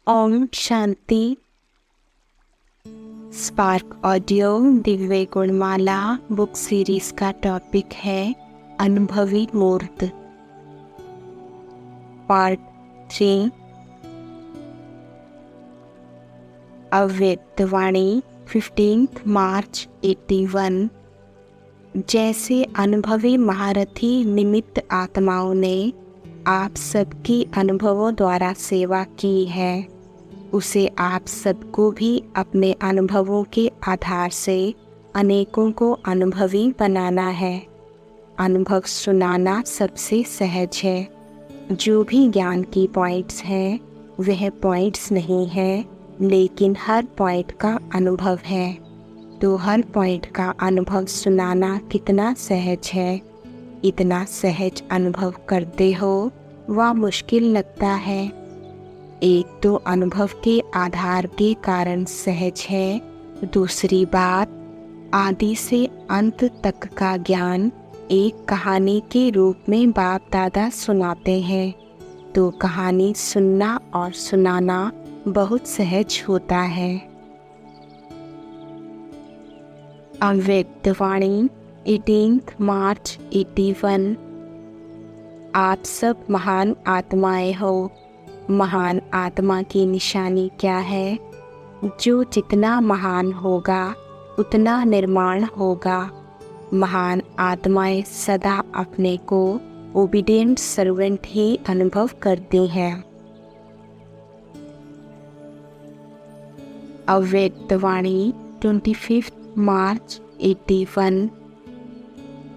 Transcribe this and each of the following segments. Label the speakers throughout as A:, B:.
A: Om Shanti. Spark audio Divya Gunmala book series का topic है अनुभवी मूर्त, पार्ट 3। अव्यक्त वाणी 15 मार्च 81। जैसे अनुभवी महारथी निमित्त आत्माओं ने आप सबकी अनुभवों द्वारा सेवा की है, उसे आप सबको भी अपने अनुभवों के आधार से अनेकों को अनुभवी बनाना है। अनुभव सुनाना सबसे सहज है। जो भी ज्ञान की पॉइंट्स हैं वह पॉइंट्स नहीं है, लेकिन हर पॉइंट का अनुभव है। तो हर पॉइंट का अनुभव सुनाना कितना सहज है। इतना सहज अनुभव करते हो वह मुश्किल लगता है। एक तो अनुभव के आधार के कारण सहज है, दूसरी बात आदि से अंत तक का ज्ञान एक कहानी के रूप में बाप दादा सुनाते हैं, तो कहानी सुनना और सुनाना बहुत सहज होता है। अव्यक्त वाणी 18 मार्च 81। आप सब महान आत्माएं हो। महान आत्मा की निशानी क्या है? जो जितना महान होगा उतना निर्माण होगा। महान आत्माएं सदा अपने को ओबीडिएंट सर्वेंट ही अनुभव करती हैं। अव्यक्त वाणी 25 मार्च 81।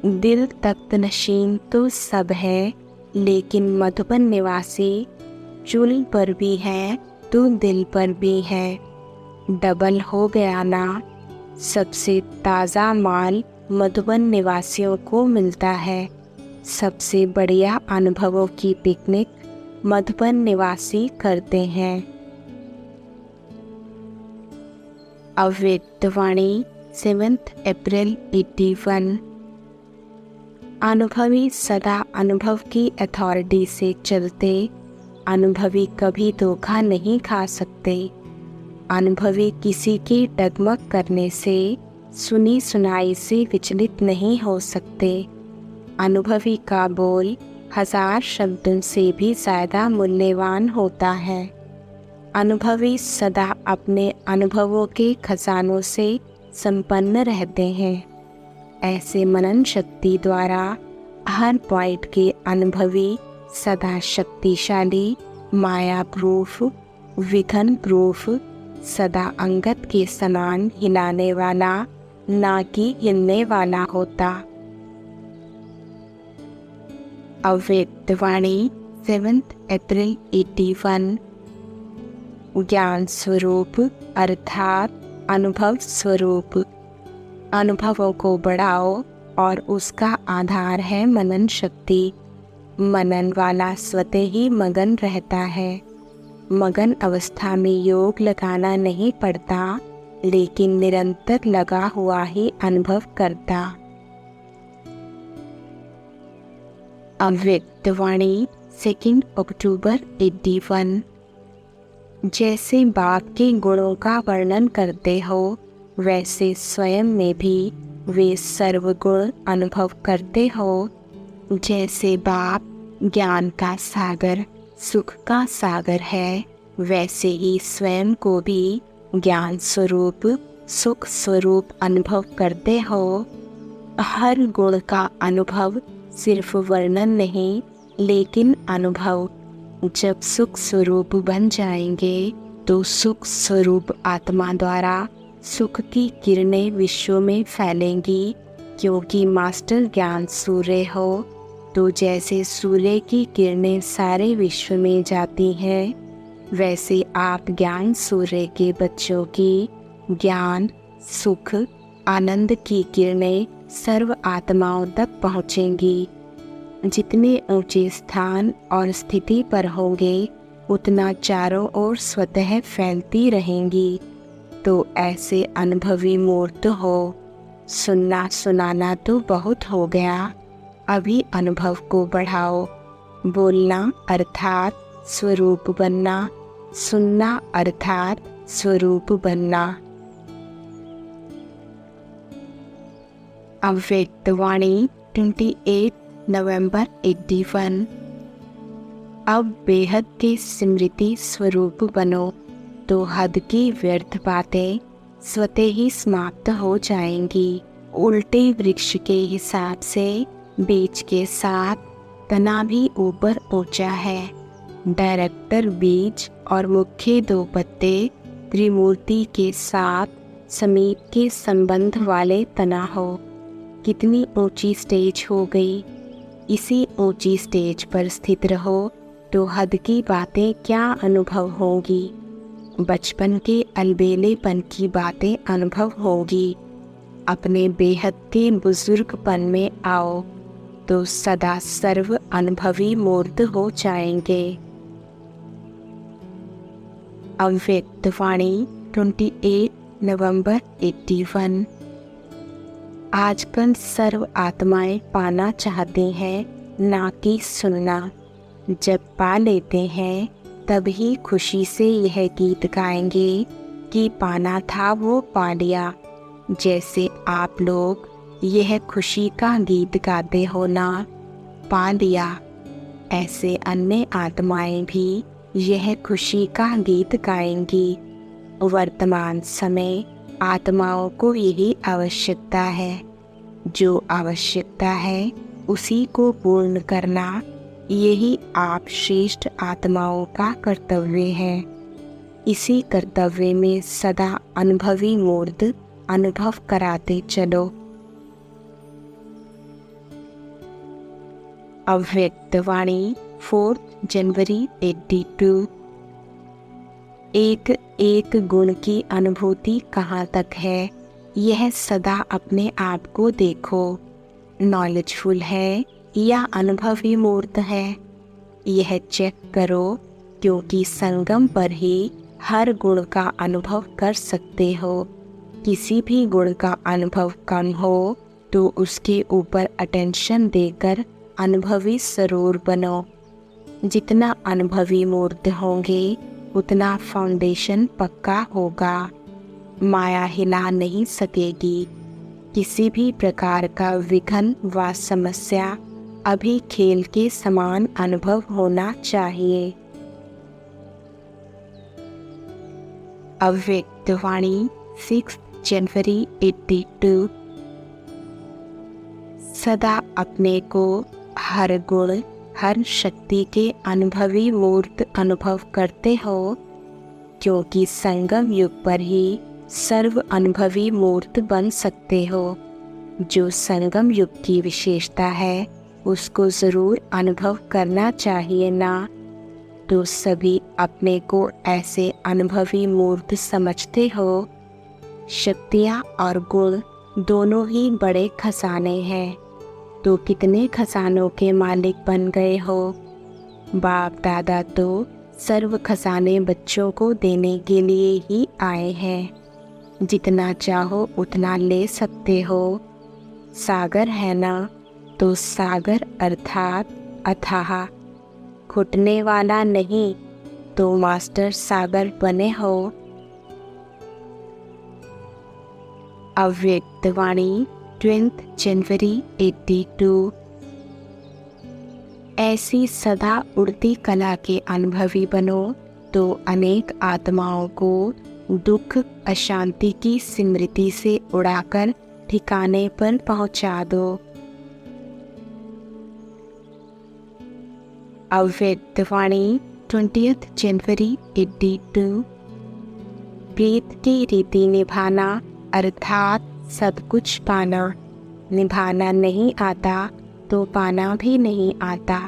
A: दिल तख्त नशीन तो सब है, लेकिन मधुबन निवासी चूल पर भी है तो दिल पर भी है। डबल हो गया ना। सबसे ताज़ा माल मधुबन निवासियों को मिलता है। सबसे बढ़िया अनुभवों की पिकनिक मधुबन निवासी करते हैं। अव्यक्त वाणी 7 अप्रैल 81। अनुभवी सदा अनुभव की अथॉरिटी से चलते। अनुभवी कभी धोखा नहीं खा सकते। अनुभवी किसी के डगमग करने से, सुनी सुनाई से विचलित नहीं हो सकते। अनुभवी का बोल 1000 शब्दों से भी ज़्यादा मूल्यवान होता है। अनुभवी सदा अपने अनुभवों के खजानों से संपन्न रहते हैं। ऐसे मनन शक्ति द्वारा हर पॉइंट के अनुभवी सदा शक्तिशाली, माया प्रूफ, विघन प्रूफ, सदा अंगत के समान हिलाने वाला, ना कि हिलने वाला होता। अव्यक्त वाणी 7 अप्रैल 81। ज्ञान स्वरूप अर्थात अनुभव स्वरूप। अनुभवों को बढ़ाओ और उसका आधार है मनन शक्ति। मनन वाला स्वतः ही मगन रहता है। मगन अवस्था में योग लगाना नहीं पड़ता, लेकिन निरंतर लगा हुआ ही अनुभव करता। अव्यक्त वाणी 2 अक्टूबर 81। जैसे बाप के गुणों का वर्णन करते हो, वैसे स्वयं में भी वे सर्वगुण अनुभव करते हो। जैसे बाप ज्ञान का सागर, सुख का सागर है, वैसे ही स्वयं को भी ज्ञान स्वरूप, सुख स्वरूप अनुभव करते हो। हर गुण का अनुभव सिर्फ वर्णन नहीं, लेकिन अनुभव। जब सुख स्वरूप बन जाएंगे तो सुख स्वरूप आत्मा द्वारा सुख की किरणें विश्व में फैलेंगी, क्योंकि मास्टर ज्ञान सूर्य हो। तो जैसे सूर्य की किरणें सारे विश्व में जाती हैं, वैसे आप ज्ञान सूर्य के बच्चों की ज्ञान, सुख, आनंद की किरणें सर्व आत्माओं तक पहुँचेंगी। जितने ऊंचे स्थान और स्थिति पर होंगे, उतना चारों ओर स्वतः फैलती रहेंगी। तो ऐसे अनुभवी मूर्त हो। सुनना सुनाना तो बहुत हो गया, अभी अनुभव को बढ़ाओ। बोलना अर्थात स्वरूप बनना सुनना अर्थात स्वरूप बनना। अव्यक्तवाणी 28 नवंबर 81। अब बेहद के स्मृति स्वरूप बनो तो हद की व्यर्थ बातें स्वतः ही समाप्त हो जाएंगी। उल्टे वृक्ष के हिसाब से बीज के साथ तना भी ऊपर ऊंचा है। डायरेक्टर बीज और मुख्य दो पत्ते त्रिमूर्ति के साथ समीप के संबंध वाले तना हो। कितनी ऊंची स्टेज हो गई। इसी ऊंची स्टेज पर स्थित रहो तो हद की बातें क्या अनुभव होंगी। बचपन के अलबेलेपन की बातें अनुभव होगी। अपने बेहद के बुजुर्गपन में आओ तो सदा सर्व अनुभवी मूर्त हो जाएंगे। अव्यक्तवाणी 28 नवंबर 81। आजकल सर्व आत्माएं पाना चाहती हैं, ना कि सुनना। जब पा लेते हैं तभी खुशी से यह गीत गाएंगे कि पाना था वो पा लिया। जैसे आप लोग यह खुशी का गीत गाते हो ना, पा लिया, ऐसे अन्य आत्माएं भी यह खुशी का गीत गाएंगी। वर्तमान समय आत्माओं को यही आवश्यकता है। जो आवश्यकता है उसी को पूर्ण करना, यही आप श्रेष्ठ आत्माओं का कर्तव्य है। इसी कर्तव्य में सदा अनुभवी मूर्त अनुभव कराते चलो। अव्यक्तवाणी 4 जनवरी 82। एक एक गुण की अनुभूति कहाँ तक है, यह सदा अपने आप को देखो। नॉलेजफुल है या अनुभवी मूर्त है, यह चेक करो, क्योंकि संगम पर ही हर गुण का अनुभव कर सकते हो। किसी भी गुण का अनुभव कम हो तो उसके ऊपर अटेंशन देकर अनुभवी जरूर बनो। जितना अनुभवी मूर्त होंगे उतना फाउंडेशन पक्का होगा। माया हिला नहीं सकेगी। किसी भी प्रकार का विघ्न व समस्या अभी खेल के समान अनुभव होना चाहिए। अव्यक्तवाणी 6 जनवरी 82। सदा अपने को हर गुण हर शक्ति के अनुभवी मूर्त अनुभव करते हो, क्योंकि संगम युग पर ही सर्व अनुभवी मूर्त बन सकते हो। जो संगम युग की विशेषता है उसको ज़रूर अनुभव करना चाहिए ना। तो सभी अपने को ऐसे अनुभवी मूर्त समझते हो। शक्तियाँ और गुण दोनों ही बड़े खजाने हैं, तो कितने खजानों के मालिक बन गए हो। बाप दादा तो सर्व खजाने बच्चों को देने के लिए ही आए हैं। जितना चाहो उतना ले सकते हो। सागर है ना, तो सागर अर्थात अथाह, घुटने वाला नहीं, तो मास्टर सागर बने हो। अव्यक्तवाणी 20 जनवरी 82। ऐसी सदा उड़ती कला के अनुभवी बनो तो अनेक आत्माओं को दुख अशांति की स्मृति से उड़ाकर ठिकाने पर पहुंचा दो। अव्यक्तवाणी 20 जनवरी 82। प्रीत की रीति निभाना अर्थात सब कुछ पाना। निभाना नहीं आता तो पाना भी नहीं आता।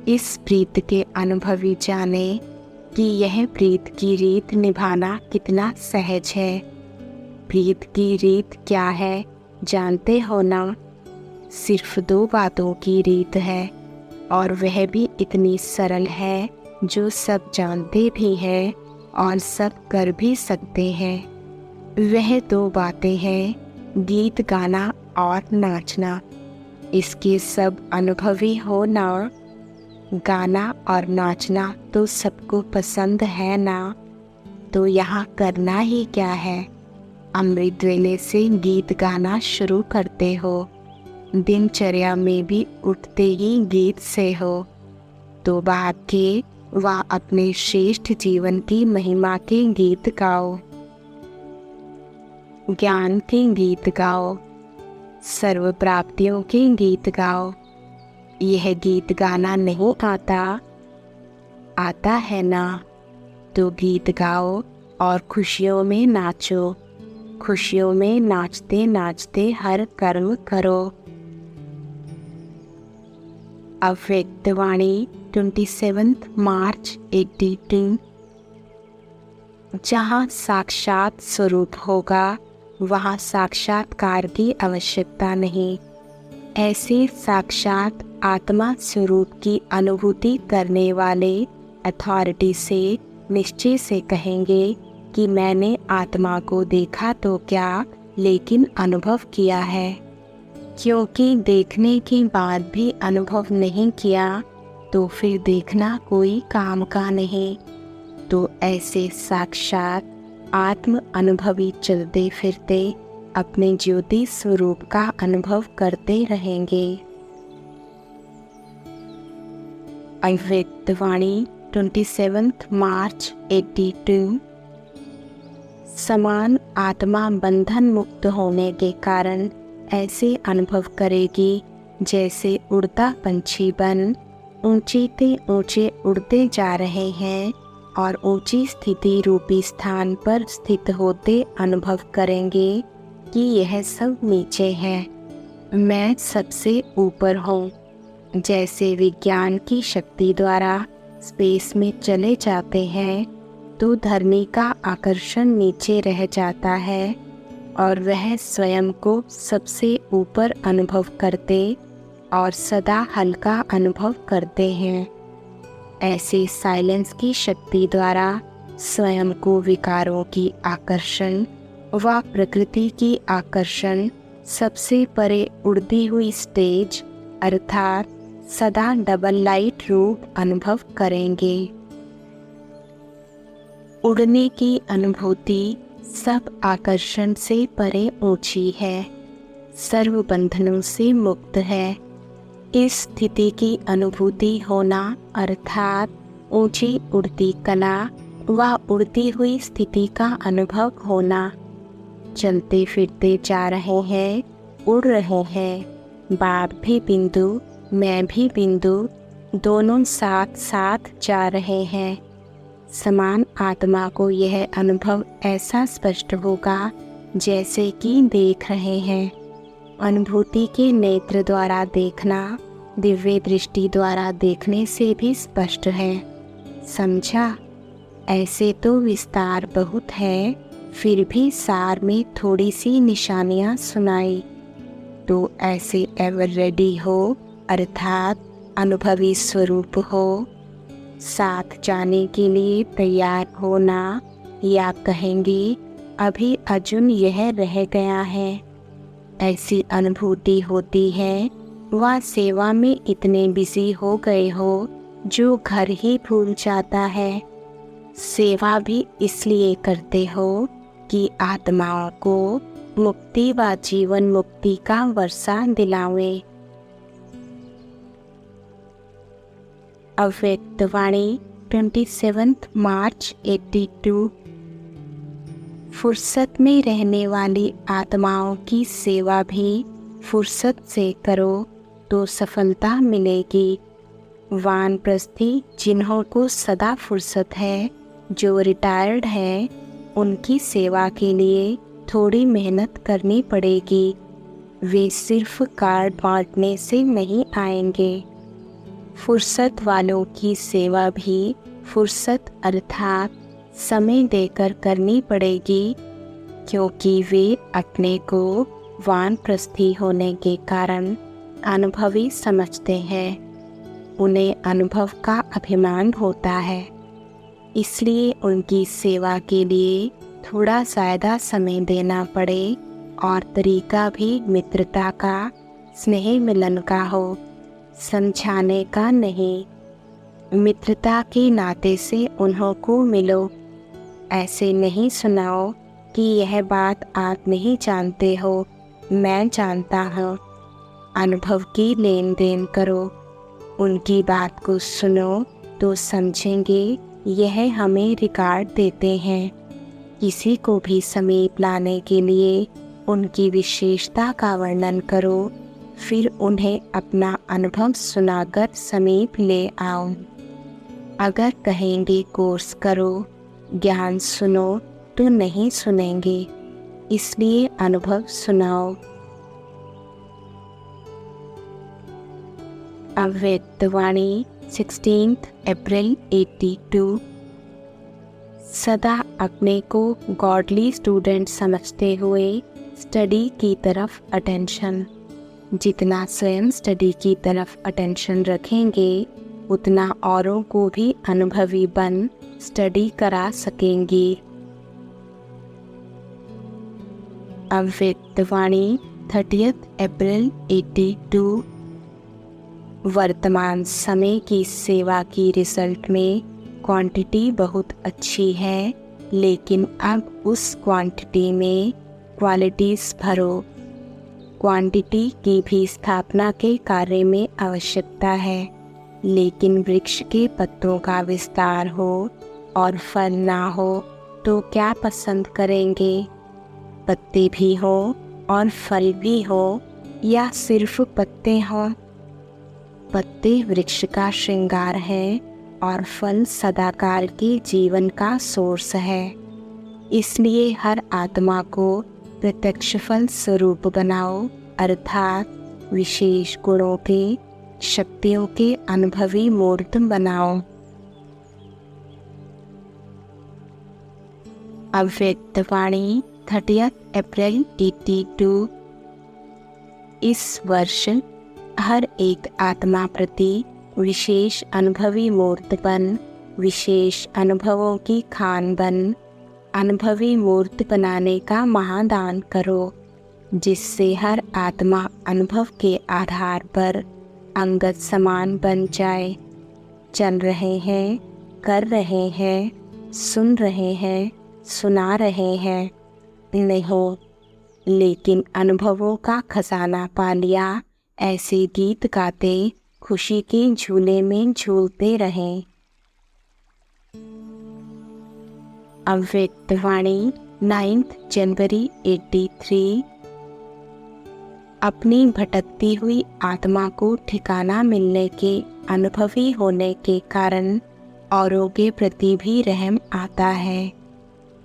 A: इस प्रीत के अनुभवी जाने कि यह प्रीत की रीत निभाना कितना सहज है। प्रीत की रीत क्या है जानते हो ना? सिर्फ 2 बातों की रीत है, और वह भी इतनी सरल है जो सब जानते भी हैं और सब कर भी सकते हैं। वह 2 बातें हैं, गीत गाना और नाचना। इसके सब अनुभवी हो ना। गाना और नाचना तो सबको पसंद है ना, तो यहाँ करना ही क्या है। अमृत वेले से गीत गाना शुरू करते हो, दिनचर्या में भी उठते ही गीत से हो, तो बाप के व अपने श्रेष्ठ जीवन की महिमा के गीत गाओ, ज्ञान के गीत गाओ, सर्व प्राप्तियों के गीत गाओ। यह गीत गाना नहीं आता है ना, तो गीत गाओ और खुशियों में नाचो, खुशियों में नाचते नाचते हर कर्म करो। अव्यक्तवाणी 27 मार्च 82। जहाँ साक्षात स्वरूप होगा वहाँ साक्षात्कार की आवश्यकता नहीं। ऐसे साक्षात आत्मा स्वरूप की अनुभूति करने वाले अथॉरिटी से निश्चय से कहेंगे कि मैंने आत्मा को देखा तो क्या, लेकिन अनुभव किया है। क्योंकि देखने के बाद भी अनुभव नहीं किया तो फिर देखना कोई काम का नहीं। तो ऐसे साक्षात आत्म अनुभवी चलते फिरते अपने ज्योति स्वरूप का अनुभव करते रहेंगे। अव्यक्तवाणी 27 मार्च 82। समान आत्मा बंधन मुक्त होने के कारण ऐसे अनुभव करेगी जैसे उड़ता पंछी बन ऊंचे ते ऊंचे उड़ते जा रहे हैं और ऊंची स्थिति रूपी स्थान पर स्थित होते अनुभव करेंगे कि यह सब नीचे है, मैं सबसे ऊपर हूँ। जैसे विज्ञान की शक्ति द्वारा स्पेस में चले जाते हैं तो धरनी का आकर्षण नीचे रह जाता है और वह स्वयं को सबसे ऊपर अनुभव करते और सदा हल्का अनुभव करते हैं। ऐसे साइलेंस की शक्ति द्वारा स्वयं को विकारों की आकर्षण व प्रकृति की आकर्षण सबसे परे उड़ती हुई स्टेज अर्थात सदा डबल लाइट रूप अनुभव करेंगे। उड़ने की अनुभूति सब आकर्षण से परे ऊंची है, सर्व बंधनों से मुक्त है। इस स्थिति की अनुभूति होना अर्थात ऊंची उड़ती कला व उड़ती हुई स्थिति का अनुभव होना। चलते फिरते जा रहे हैं, उड़ रहे हैं, बाप भी बिंदु मैं भी बिंदु, दोनों साथ साथ जा रहे हैं। समान आत्मा को यह अनुभव ऐसा स्पष्ट होगा जैसे कि देख रहे हैं। अनुभूति के नेत्र द्वारा देखना दिव्य दृष्टि द्वारा देखने से भी स्पष्ट है, समझा। ऐसे तो विस्तार बहुत है, फिर भी सार में थोड़ी सी निशानियाँ सुनाई। तो ऐसे एवर रेडी हो अर्थात अनुभवी स्वरूप हो, साथ जाने के लिए तैयार होना, या कहेंगे अभी अर्जुन यह रह गया है। ऐसी अनुभूति होती है वह सेवा में इतने बिजी हो गए हो जो घर ही भूल जाता है। सेवा भी इसलिए करते हो कि आत्माओं को मुक्ति व जीवन मुक्ति का वर्षा दिलावे। अव्यक्तवाणी 27 मार्च 82। फुर्सत में रहने वाली आत्माओं की सेवा भी फुर्सत से करो तो सफलता मिलेगी। वानप्रस्थी जिन्हों को सदा फुर्सत है, जो रिटायर्ड है, उनकी सेवा के लिए थोड़ी मेहनत करनी पड़ेगी। वे सिर्फ कार्ड बांटने से नहीं आएंगे। फुर्सत वालों की सेवा भी फुर्सत अर्थात समय देकर करनी पड़ेगी, क्योंकि वे अपने को वानप्रस्थी होने के कारण अनुभवी समझते हैं। उन्हें अनुभव का अभिमान होता है, इसलिए उनकी सेवा के लिए थोड़ा ज़्यादा समय देना पड़े और तरीका भी मित्रता का, स्नेह मिलन का हो, समझाने का नहीं। मित्रता के नाते से उन्हों को मिलो। ऐसे नहीं सुनाओ कि यह बात आप नहीं जानते हो, मैं जानता हूँ। अनुभव की लेन देन करो। उनकी बात को सुनो तो समझेंगे यह हमें रिकॉर्ड देते हैं। किसी को भी समीप लाने के लिए उनकी विशेषता का वर्णन करो, फिर उन्हें अपना अनुभव सुनाकर समीप ले आओ। अगर कहेंगे कोर्स करो, ज्ञान सुनो तो नहीं सुनेंगे, इसलिए अनुभव सुनाओ। अव्यक्तवाणी 16 अप्रैल 82। सदा अपने को गॉडली स्टूडेंट समझते हुए स्टडी की तरफ अटेंशन। जितना स्वयं स्टडी की तरफ अटेंशन रखेंगे उतना औरों को भी अनुभवी बन स्टडी करा सकेंगे। अव्यक्तवाणी 30 अप्रैल 82। वर्तमान समय की सेवा की रिजल्ट में क्वांटिटी बहुत अच्छी है, लेकिन अब उस क्वांटिटी में क्वालिटीज़ भरो। क्वांटिटी की भी स्थापना के कार्य में आवश्यकता है, लेकिन वृक्ष के पत्तों का विस्तार हो और फल ना हो तो क्या पसंद करेंगे? पत्ते भी हो और फल भी हो या सिर्फ पत्ते हों? पत्ते वृक्ष का श्रृंगार है और फल सदाकाल के जीवन का सोर्स है। इसलिए हर आत्मा को प्रत्यक्ष फल स्वरूप बनाओ, अर्थात विशेष गुणों के, शक्तियों के अनुभवी मूर्त बनाओ। अव्यक्तवाणी 30 अप्रैल 82। इस वर्ष हर एक आत्मा प्रति विशेष अनुभवी मूर्त बन, विशेष अनुभवों की खान बन, अनुभवी मूर्त बनाने का महादान करो, जिससे हर आत्मा अनुभव के आधार पर अंगत समान बन जाए। चल रहे हैं, कर रहे हैं, सुन रहे हैं, सुना रहे हैं, नहीं, लेकिन अनुभवों का खजाना पा लिया, ऐसे गीत गाते खुशी के झूले में झूलते रहें। अव्यक्तवाणी 9 जनवरी 83। अपनी भटकती हुई आत्मा को ठिकाना मिलने के अनुभवी होने के कारण औरों के प्रति भी रहम आता है।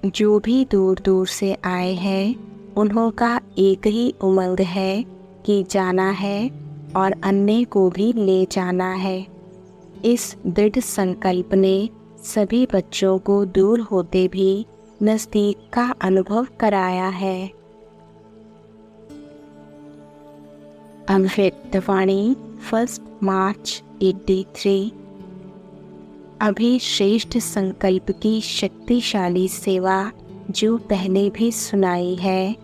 A: जो भी दूर दूर से आए हैं उन्हों का एक ही उमंग है कि जाना है और अन्य को भी ले जाना है। इस दृढ़ संकल्प ने सभी बच्चों को दूर होते भी नज़दीक का अनुभव कराया है। अव्यक्तवाणी 1 मार्च 83। अभी श्रेष्ठ संकल्प की शक्तिशाली सेवा जो पहले भी सुनाई है,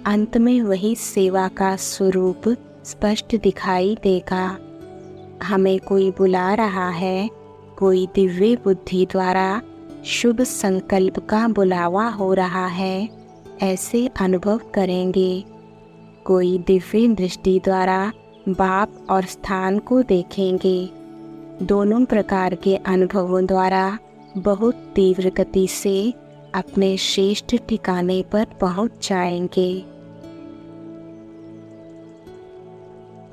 A: अंत में वही सेवा का स्वरूप स्पष्ट दिखाई देगा। हमें कोई बुला रहा है, कोई दिव्य बुद्धि द्वारा शुभ संकल्प का बुलावा हो रहा है, ऐसे अनुभव करेंगे। कोई दिव्य दृष्टि द्वारा बाप और स्थान को देखेंगे। दोनों प्रकार के अनुभवों द्वारा बहुत तीव्र गति से अपने श्रेष्ठ ठिकाने पर पहुंच जाएंगे।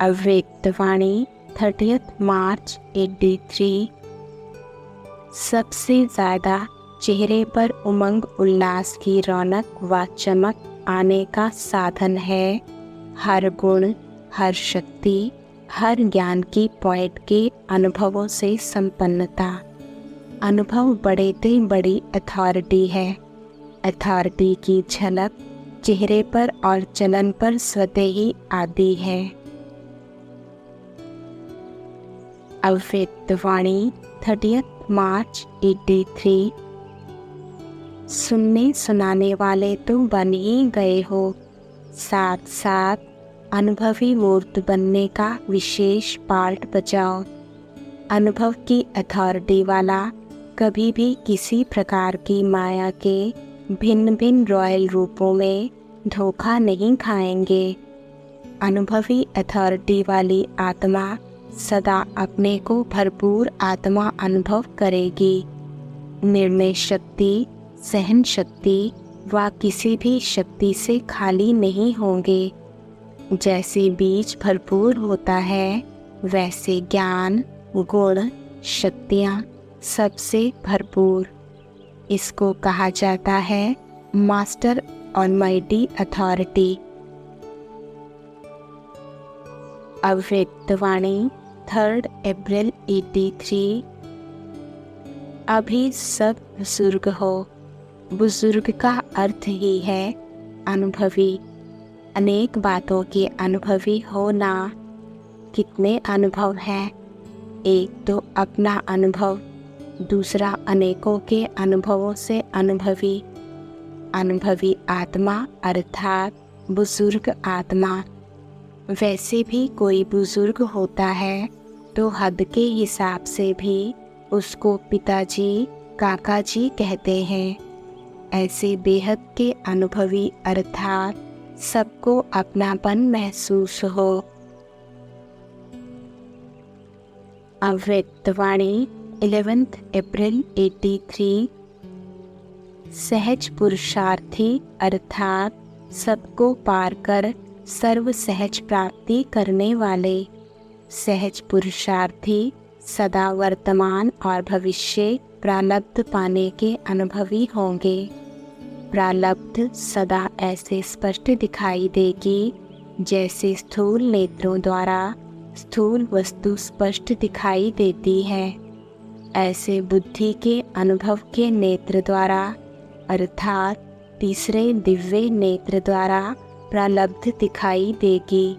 A: अव्यक्तवाणी 30 मार्च 83। सबसे ज़्यादा चेहरे पर उमंग उल्लास की रौनक व चमक आने का साधन है हर गुण, हर शक्ति, हर ज्ञान की पॉइंट के अनुभवों से संपन्नता। अनुभव बड़े से बड़ी अथॉरिटी है। अथॉरिटी की झलक चेहरे पर और चलन पर स्वतः ही आती है। अव्यक्तवाणी 30 मार्च 83। सुनने सुनाने वाले तो बन ही गए हो, साथ साथ अनुभवी मूर्त बनने का विशेष पार्ट बजाओ। अनुभव की अथॉरिटी वाला कभी भी किसी प्रकार की माया के भिन्न भिन्न रॉयल रूपों में धोखा नहीं खाएंगे। अनुभवी अथॉरिटी वाली आत्मा सदा अपने को भरपूर आत्मा अनुभव करेगी। निर्णय शक्ति, सहन शक्ति व किसी भी शक्ति से खाली नहीं होंगे। जैसे बीज भरपूर होता है, वैसे ज्ञान, गुण, शक्तियाँ सबसे भरपूर। इसको कहा जाता है मास्टर ऑलमाइटी अथॉरिटी। अव्यक्तवाणी 3 अप्रैल 83। अभी सब बुजुर्ग हो। बुजुर्ग का अर्थ ही है अनुभवी। अनेक बातों के अनुभवी होना। कितने अनुभव हैं? एक तो अपना अनुभव, दूसरा अनेकों के अनुभवों से अनुभवी। अनुभवी आत्मा अर्थात बुजुर्ग आत्मा। वैसे भी कोई बुजुर्ग होता है तो हद के हिसाब से भी उसको पिताजी, काका जी कहते हैं। ऐसे बेहद के अनुभवी अर्थात सबको अपनापन महसूस हो। अव्यक्तवाणी 11 अप्रैल 83। सहज पुरुषार्थी अर्थात सबको पार कर सर्व सहज प्राप्ति करने वाले। सहज पुरुषार्थी सदा वर्तमान और भविष्य प्रारब्ध पाने के अनुभवी होंगे। प्रारब्ध सदा ऐसे स्पष्ट दिखाई देगी जैसे स्थूल नेत्रों द्वारा स्थूल वस्तु स्पष्ट दिखाई देती है। ऐसे बुद्धि के अनुभव के नेत्र द्वारा अर्थात तीसरे दिव्य नेत्र द्वारा प्रारब्ध दिखाई देगी।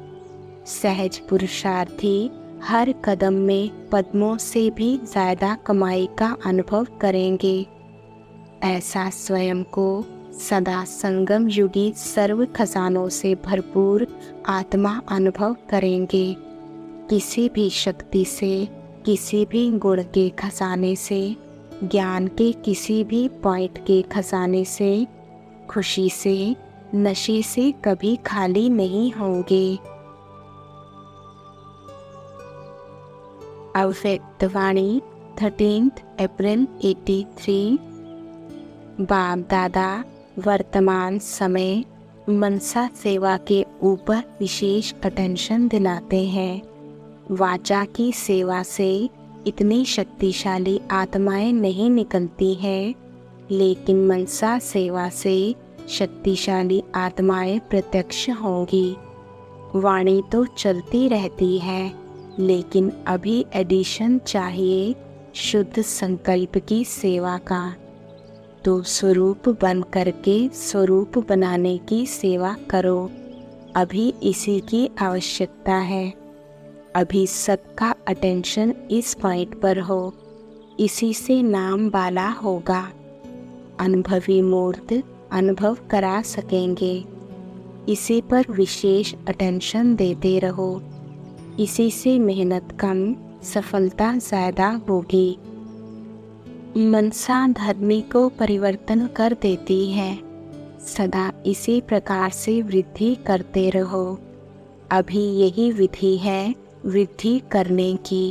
A: सहज पुरुषार्थी हर कदम में पद्मों से भी ज़्यादा कमाई का अनुभव करेंगे। ऐसा स्वयं को सदा संगम युगी सर्व खजानों से भरपूर आत्मा अनुभव करेंगे। किसी भी शक्ति से, किसी भी गुण के खजाने से, ज्ञान के किसी भी पॉइंट के खजाने से, खुशी से, नशे से कभी खाली नहीं होंगे। अव्यक्तवाणी 13 अप्रैल 83। बाप दादा वर्तमान समय मनसा सेवा के ऊपर विशेष अटेंशन दिलाते हैं। वाचा की सेवा से इतनी शक्तिशाली आत्माएं नहीं निकलती हैं, लेकिन मनसा सेवा से शक्तिशाली आत्माएं प्रत्यक्ष होंगी। वाणी तो चलती रहती है, लेकिन अभी एडिशन चाहिए शुद्ध संकल्प की सेवा का। तो स्वरूप बन करके स्वरूप बनाने की सेवा करो। अभी इसी की आवश्यकता है। अभी सबका अटेंशन इस पॉइंट पर हो, इसी से नाम वाला होगा। अनुभवी मूर्त अनुभव करा सकेंगे। इसी पर विशेष अटेंशन देते रहो। इसी से मेहनत कम, सफलता ज़्यादा होगी। मनसा धर्मी को परिवर्तन कर देती है। सदा इसी प्रकार से वृद्धि करते रहो। अभी यही विधि है वृद्धि करने की।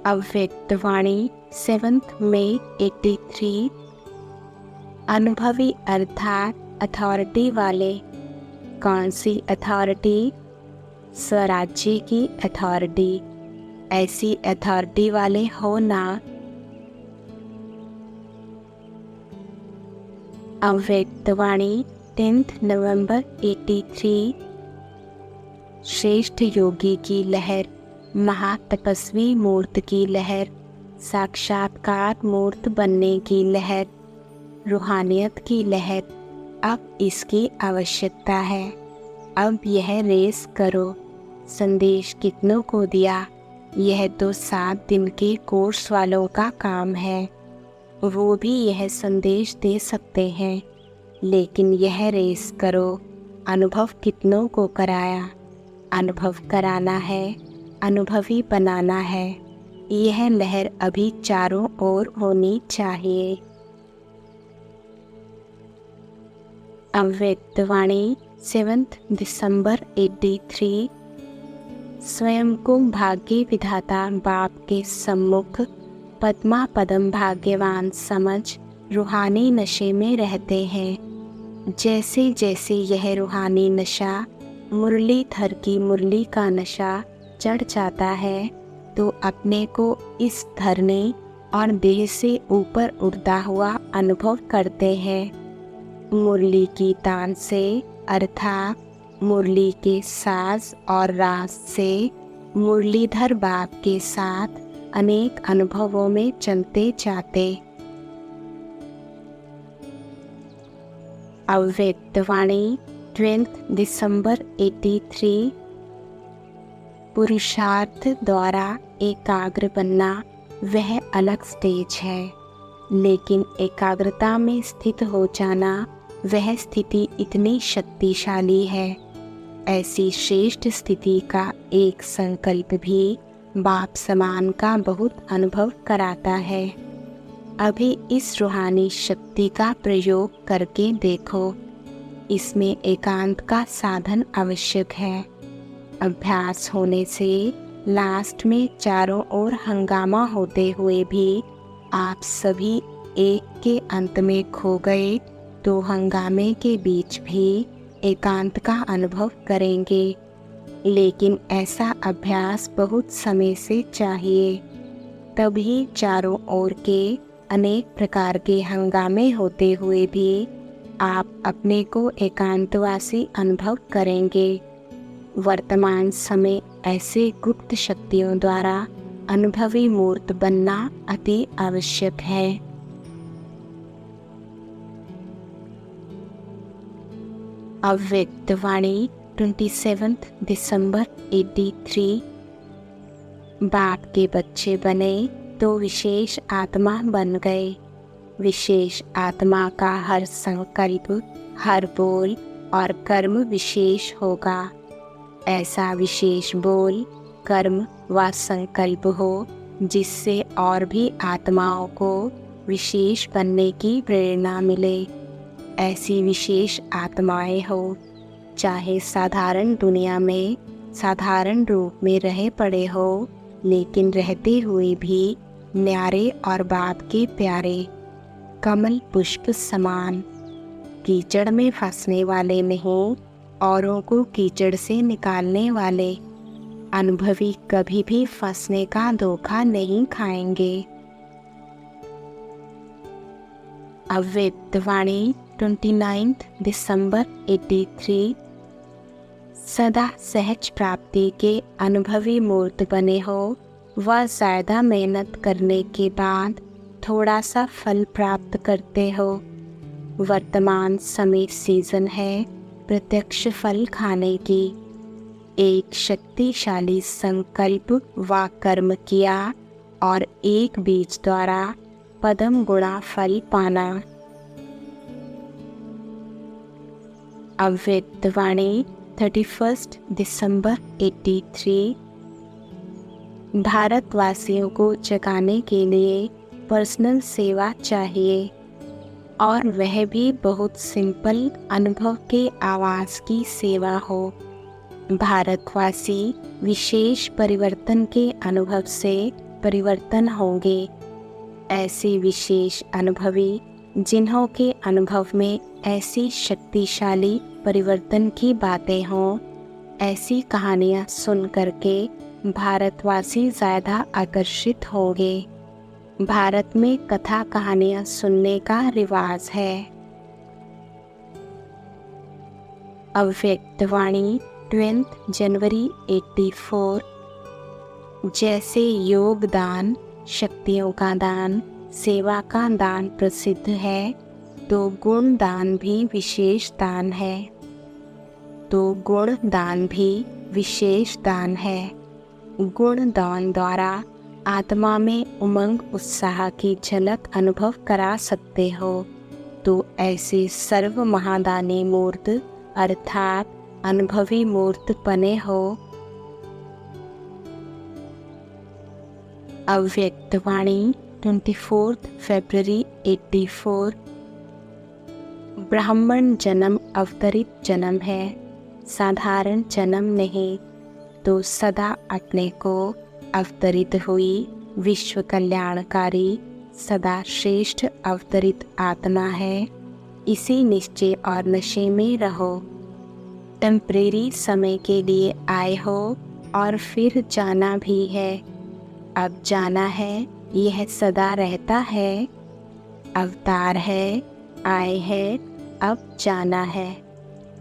A: अव्यक्तवाणी 7 मई 83। अनुभवी अर्थात अथॉरिटी वाले। कौन सी अथॉरिटी? स्वराज्य की अथॉरिटी। ऐसी अथॉरिटी वाले हो ना। अव्यक्तवाणी 10 नवंबर 83। श्रेष्ठ योगी की लहर, महातपस्वी मूर्त की लहर, साक्षात्कार मूर्त बनने की लहर, रूहानियत की लहर, अब इसकी आवश्यकता है। अब यह रेस करो। संदेश कितनों को दिया? यह तो 7 दिन के कोर्स वालों का काम है। वो भी यह संदेश दे सकते हैं, लेकिन यह रेस करो। अनुभव कितनों को कराया? अनुभव कराना है। अनुभवी बनाना है। यह लहर अभी चारों ओर होनी चाहिए। अव्यक्त वाणी 7 दिसंबर 83। स्वयं को भाग्य विधाता बाप के सम्मुख पद्मा पदम भाग्यवान समझ रूहानी नशे में रहते हैं। जैसे जैसे यह रूहानी नशा मुरलीधर की मुरली का नशा चढ़ जाता है तो अपने को इस धरने और देह से ऊपर उड़ता हुआ अनुभव करते हैं। मुरली की तान से अर्थात मुरली के साज और रास से मुरलीधर बाप के साथ अनेक अनुभवों में चलते जाते। अव्यक्त वाणी 20 दिसंबर 83। पुरुषार्थ द्वारा एकाग्र बनना वह अलग स्टेज है, लेकिन एकाग्रता में स्थित हो जाना वह स्थिति इतनी शक्तिशाली है। ऐसी श्रेष्ठ स्थिति का एक संकल्प भी बाप समान का बहुत अनुभव कराता है। अभी इस रूहानी शक्ति का प्रयोग करके देखो। इसमें एकांत का साधन आवश्यक है। अभ्यास होने से लास्ट में चारों ओर हंगामा होते हुए भी आप सभी एक के अंत में खो गए तो हंगामे के बीच भी एकांत का अनुभव करेंगे। लेकिन ऐसा अभ्यास बहुत समय से चाहिए, तभी चारों ओर के अनेक प्रकार के हंगामे होते हुए भी आप अपने को एकांतवासी अनुभव करेंगे। वर्तमान समय ऐसे गुप्त शक्तियों द्वारा अनुभवी मूर्त बनना अति आवश्यक है। अव्यक्त वाणी 27 दिसंबर 83। बाप के बच्चे बने तो विशेष आत्मा बन गए। विशेष आत्मा का हर संकल्प, हर बोल और कर्म विशेष होगा। ऐसा विशेष बोल, कर्म व संकल्प हो जिससे और भी आत्माओं को विशेष बनने की प्रेरणा मिले। ऐसी विशेष आत्माएं हो, चाहे साधारण दुनिया में साधारण रूप में रहे पड़े हो, लेकिन रहते हुए भी न्यारे और बाप के प्यारे, कमल पुष्प समान। कीचड़ में फंसने वाले नहीं, औरों को कीचड़ से निकालने वाले। अनुभवी कभी भी फंसने का धोखा नहीं खाएंगे। अव्यक्त वाणी 29 दिसंबर 83। सदा सहज प्राप्ति के अनुभवी मूर्त बने हो व ज़्यादा मेहनत करने के बाद थोड़ा सा फल प्राप्त करते हो। वर्तमान समय सीजन है प्रत्यक्ष फल खाने की। एक शक्तिशाली संकल्प व कर्म किया और एक बीज द्वारा पदम गुणा फल पाना। अव्यक्त वाणी 31 दिसंबर 83। भारतवासियों को जगाने के लिए पर्सनल सेवा चाहिए, और वह भी बहुत सिंपल अनुभव के आवाज़ की सेवा हो। भारतवासी विशेष परिवर्तन के अनुभव से परिवर्तन होंगे। ऐसे विशेष अनुभवी जिन्हों के अनुभव में ऐसी शक्तिशाली परिवर्तन की बातें हों, ऐसी कहानियाँ सुन करके भारतवासी ज़्यादा आकर्षित होंगे। भारत में कथा कहानियाँ सुनने का रिवाज है। अव्यक्त वाणी 20 जनवरी 84। जैसे योग दान, शक्तियों का दान, सेवा का दान प्रसिद्ध है, तो गुण दान भी विशेष दान है। गुण दान द्वारा आत्मा में उमंग उत्साह की झलक अनुभव करा सकते हो। तो ऐसे सर्व महादानी मूर्त अर्थात अनुभवी मूर्त बने हो। अव्यक्तवाणी 24 फरवरी 84। ब्राह्मण जन्म अवतरित जन्म है, साधारण जन्म नहीं। तो सदा अपने को अवतरित हुई विश्व कल्याणकारी सदा श्रेष्ठ अवतरित आत्मा है। इसी निश्चय और नशे में रहो। टेम्परेरी समय के लिए आए हो और फिर जाना भी है। अब जाना है, यह सदा रहता है। अवतार है, आए हैं, अब जाना है।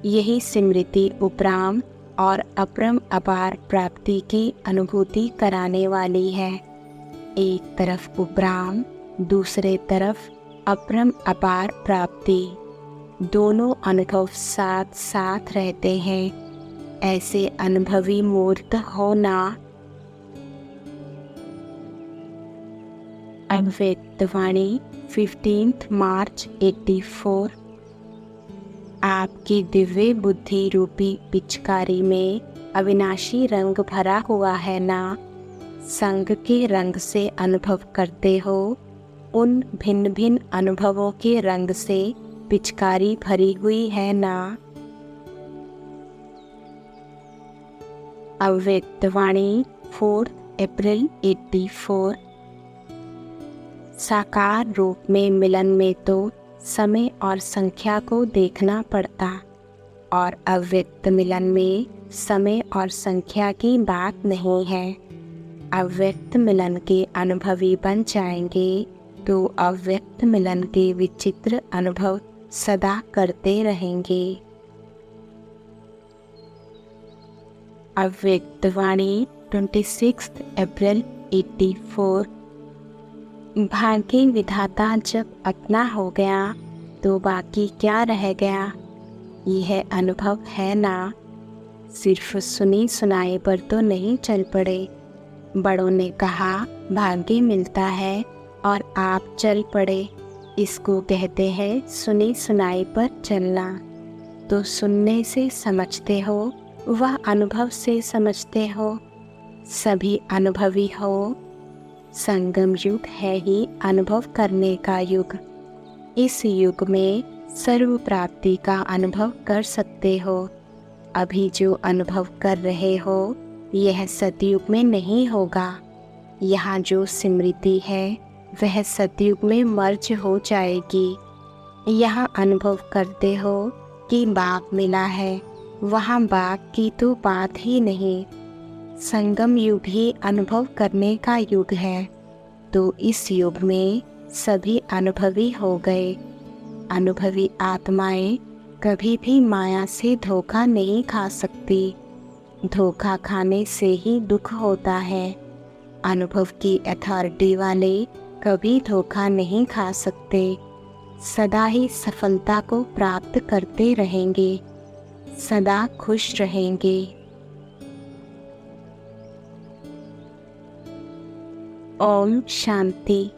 A: यही स्मृति उपराम और अपरम अपार प्राप्ति की अनुभूति कराने वाली है। एक तरफ उपराम, दूसरे तरफ अपरम अपार प्राप्ति, दोनों अनुभव साथ साथ रहते हैं। ऐसे अनुभवी मूर्त होना। अव्यक्तवाणी 15 मार्च 84। आपकी दिव्य बुद्धि रूपी पिचकारी में अविनाशी रंग भरा हुआ है ना। संग के रंग से अनुभव करते हो। उन भिन्न भिन्न अनुभवों के रंग से पिचकारी भरी हुई है ना। अव्यक्तवाणी 4 अप्रैल 84। साकार रूप में मिलन में तो समय और संख्या को देखना पड़ता, और अव्यक्त मिलन में समय और संख्या की बात नहीं है। अव्यक्त मिलन के अनुभवी बन जाएंगे तो अव्यक्त मिलन के विचित्र अनुभव सदा करते रहेंगे। अव्यक्तवाणी 26 अप्रैल 84। भाग्य विधाता जब अपना हो गया तो बाकी क्या रह गया, यह अनुभव है ना। सिर्फ सुनी सुनाई पर तो नहीं चल पड़े। बड़ों ने कहा भाग्य मिलता है और आप चल पड़े। इसको कहते हैं सुनी सुनाई पर चलना। तो सुनने से समझते हो, वह अनुभव से समझते हो। सभी अनुभवी हो। संगम युग है ही अनुभव करने का युग। इस युग में सर्व प्राप्ति का अनुभव कर सकते हो। अभी जो अनुभव कर रहे हो यह सतयुग में नहीं होगा। यहाँ जो स्मृति है वह सतयुग में मर्ज हो जाएगी। यहाँ अनुभव करते हो कि बाप मिला है, वहाँ बाप की तो बात ही नहीं। संगम युग ही अनुभव करने का युग है। तो इस युग में सभी अनुभवी हो गए। अनुभवी आत्माएं कभी भी माया से धोखा नहीं खा सकती। धोखा खाने से ही दुख होता है। अनुभव की अथॉरिटी वाले कभी धोखा नहीं खा सकते। सदा ही सफलता को प्राप्त करते रहेंगे, सदा खुश रहेंगे। ओम शांति।